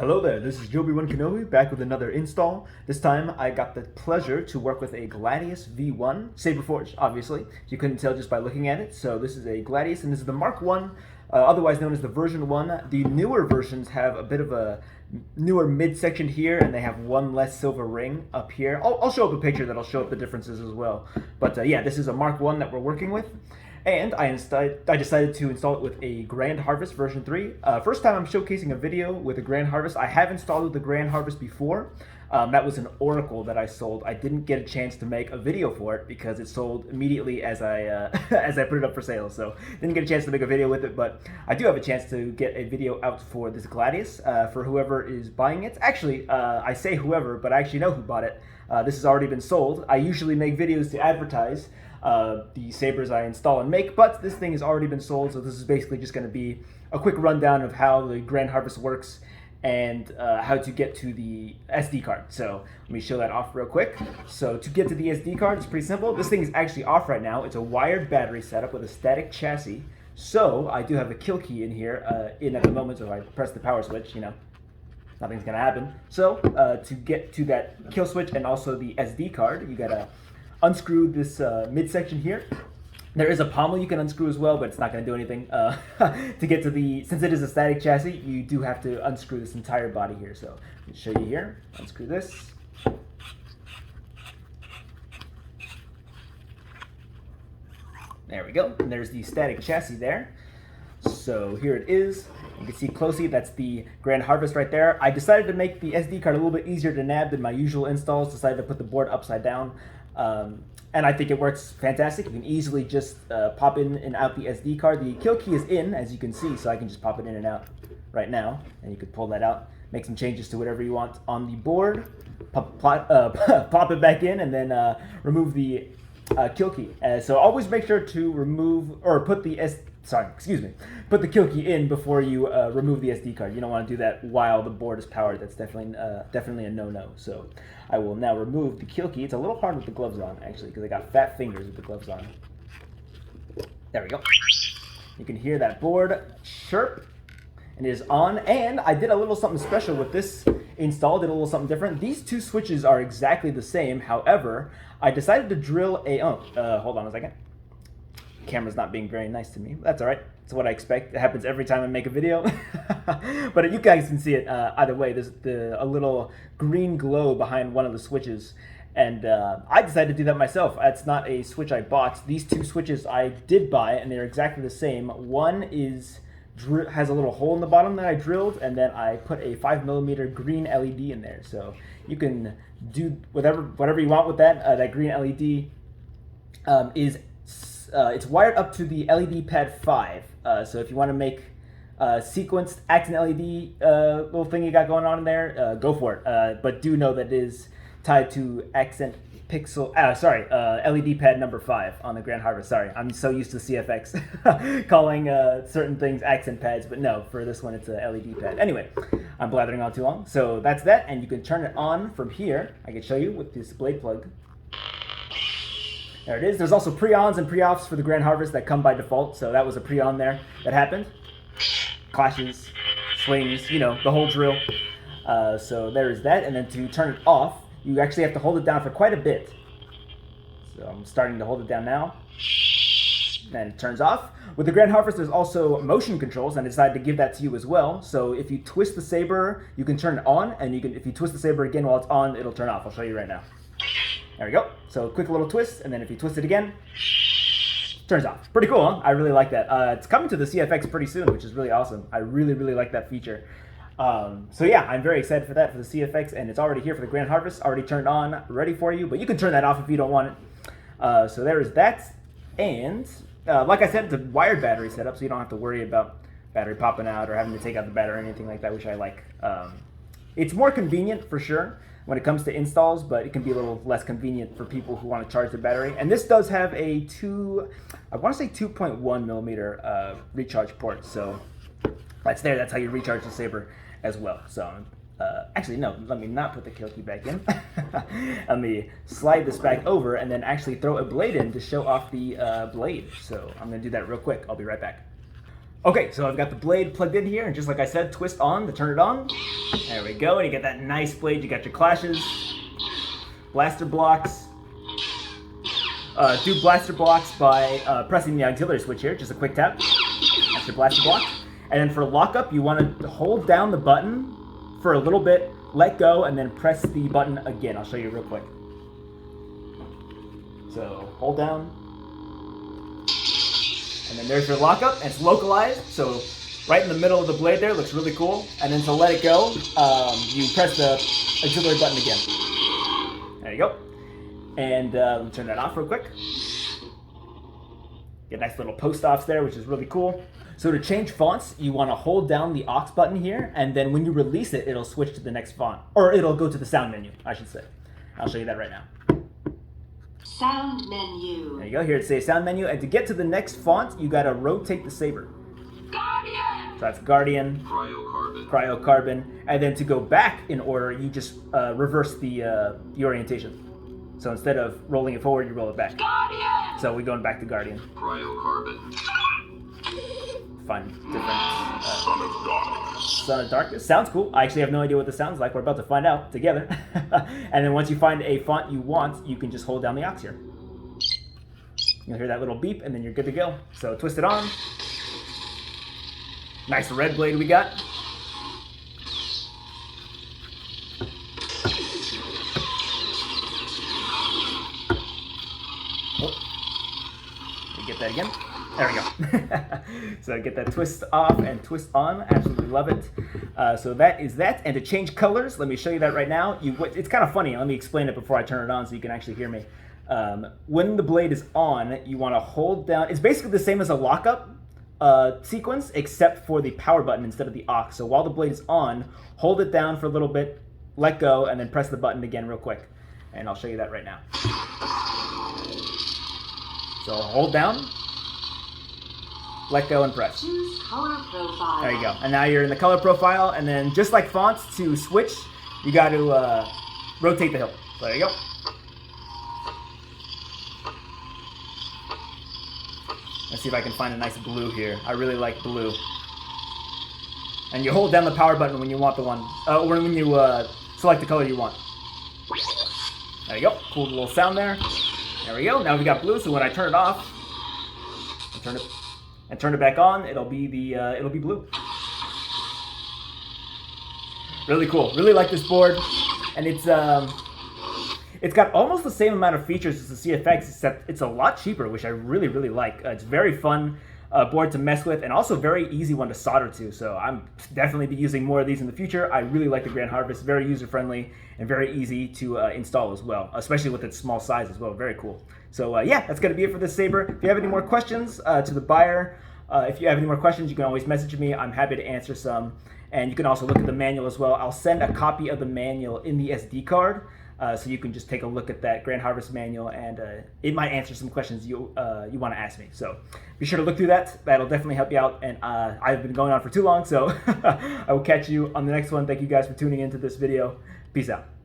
Hello there, this is obi-wan Kenobi back with another install. This time I got the pleasure to work with a Gladius V1, Saberforge obviously. You couldn't tell just by looking at it. So this is a Gladius and this is the Mark 1, otherwise known as the version 1. The newer versions have a bit of a newer midsection here and they have one less silver ring up here. I'll show up a picture that'll show up the differences as well. But yeah, this is a Mark 1 that we're working with. And I decided to install it with a Grand Harvest version 3. First time I'm showcasing a video with a Grand Harvest. I have installed with the Grand Harvest before. That was an Oracle that I sold. I didn't get a chance to make a video for it because it sold immediately as I as I put it up for sale. So didn't get a chance to make a video with it, but I do have a chance to get a video out for this Gladius for whoever is buying it. Actually, I say whoever, but I actually know who bought it. This has already been sold. I usually make videos to advertise the sabers I install and make, but this thing has already been sold, so this is basically just going to be a quick rundown of how the Grand Harvest works and how to get to the SD card. So let me show that off real quick. So to get to the SD card, it's pretty simple. This thing is actually off right now. It's a wired battery setup with a static chassis. So I do have a kill key in here in at the moment, so if I press the power switch, you know, nothing's going to happen. So to get to that kill switch and also the SD card, you got to unscrew this midsection here. There is a pommel you can unscrew as well, but it's not going to do anything. To get to the, since it is a static chassis, you do have to unscrew this entire body here. So let me show you here. Unscrew this. There we go. And there's the static chassis there. So here it is. You can see closely, that's the Grand Harvest right there. I decided to make the SD card a little bit easier to nab than my usual installs. Decided to put the board upside down. And I think it works fantastic. You can easily just pop in and out the SD card. The kill key is in, as you can see, so I can just pop it in and out right now. And you could pull that out, make some changes to whatever you want on the board, pop it back in, and then remove the kill key. So always make sure to remove, or put the put the kill key in before you remove the SD card. You don't want to do that while the board is powered. That's definitely a no-no. So I will now remove the kill key. It's a little hard with the gloves on, actually, because I got fat fingers with the gloves on. There we go. You can hear that board chirp, and it is on. And I did a little something special with this install. Did a little something different. These two switches are exactly the same. However, I decided to drill a... hold on a second. Camera's not being very nice to me. That's all right. It's what I expect. It happens every time I make a video. But you guys can see it either way. There's a little green glow behind one of the switches. And I decided to do that myself. That's not a switch I bought. These two switches I did buy, and they're exactly the same. One has a little hole in the bottom that I drilled, and then I put a 5mm green LED in there. So you can do whatever you want with that. That green LED it's wired up to the LED pad 5. So if you want to make sequenced accent LED little thing you got going on in there, go for it. But do know that it is tied to accent pixel. LED pad number 5 on the Grand Harvest. Sorry, I'm so used to CFX calling certain things accent pads, but no, for this one it's a LED pad. Anyway, I'm blathering on too long. So that's that, and you can turn it on from here. I can show you with this blade plug. There it is. There's also pre-ons and pre-offs for the Grand Harvest that come by default, so that was a pre-on there that happened. Clashes, swings, you know, the whole drill. So there is that, and then to turn it off, you actually have to hold it down for quite a bit. So I'm starting to hold it down now. And it turns off. With the Grand Harvest, there's also motion controls, and I decided to give that to you as well. So if you twist the saber, you can turn it on, and if you twist the saber again while it's on, it'll turn off. I'll show you right now. There we go. So quick little twist, and then if you twist it again, turns off. Pretty cool, huh? I really like that. It's coming to the CFX pretty soon, which is really awesome. I really like that feature. So yeah, I'm very excited for that, for the CFX, and it's already here for the Grand Harvest, already turned on, ready for you, but you can turn that off if you don't want it. So there is that, and like I said, it's a wired battery setup, so you don't have to worry about battery popping out or having to take out the battery or anything like that, which I like. It's more convenient for sure when it comes to installs, but it can be a little less convenient for people who want to charge their battery. And this does have a 2.1mm recharge port, so that's there. That's how you recharge the saber as well. So actually, no, let me not put the kill key back in. Let me slide this back over and then actually throw a blade in to show off the blade. So I'm gonna do that real quick. I'll be right back. Okay, so I've got the blade plugged in here, and just like I said, twist on to turn it on. There we go, and you get that nice blade. You got your clashes, blaster blocks. Do blaster blocks by pressing the auxiliary switch here, just a quick tap. That's your blaster block. And then for lockup, you want to hold down the button for a little bit, let go, and then press the button again. I'll show you real quick. So hold down. And then there's your lockup, and it's localized, so right in the middle of the blade there, looks really cool. And then to let it go, you press the auxiliary button again. There you go. And let me turn that off real quick. Get nice little post-offs there, which is really cool. So to change fonts, you want to hold down the aux button here, and then when you release it, it'll switch to the next font. Or it'll go to the sound menu, I should say. I'll show you that right now. Sound menu. There you go, here it says sound menu, and to get to the next font, you gotta rotate the saber. Guardian! So that's Guardian, Cryocarbon, and then to go back in order, you just reverse the orientation. So instead of rolling it forward, you roll it back. Guardian! So we're going back to Guardian. Cryocarbon. Find different... Son of Darkness. Son of Darkness. Sounds cool. I actually have no idea what this sounds like. We're about to find out together. And then once you find a font you want, you can just hold down the aux here. You'll hear that little beep, and then you're good to go. So twist it on. Nice red blade we got. Oh. Get that again. There we go. So get that twist off and twist on. Absolutely love it. So that is that. And to change colors, let me show you that right now. It's kind of funny. Let me explain it before I turn it on so you can actually hear me. When the blade is on, you want to hold down. It's basically the same as a lockup sequence, except for the power button instead of the aux. So while the blade is on, hold it down for a little bit, let go, and then press the button again real quick. And I'll show you that right now. So hold down, let go, and press. Choose color profile. There you go. And now you're in the color profile, and then just like fonts, to switch, you got to rotate the hilt. So there you go. Let's see if I can find a nice blue here. I really like blue. And you hold down the power button when you want the one, when you select the color you want. There you go. Cool little sound there. There we go. Now we got blue. So when I turn it off, and turn it back on, it'll be blue. Really cool. Really like this board, and it's got almost the same amount of features as the CFX, except it's a lot cheaper, which I really, really like. It's very fun board to mess with, and also very easy one to solder to. So I'm definitely be using more of these in the future. I really like the Grand Harvest. Very user-friendly and very easy to install as well, especially with its small size as well. Very cool. So yeah, that's going to be it for this saber. If you have any more questions to the buyer, if you have any more questions, you can always message me. I'm happy to answer some. And you can also look at the manual as well. I'll send a copy of the manual in the SD card. So you can just take a look at that Grand Harvest manual, and it might answer some questions you want to ask me. So be sure to look through that. That'll definitely help you out. And I've been going on for too long, so I will catch you on the next one. Thank you guys for tuning into this video. Peace out.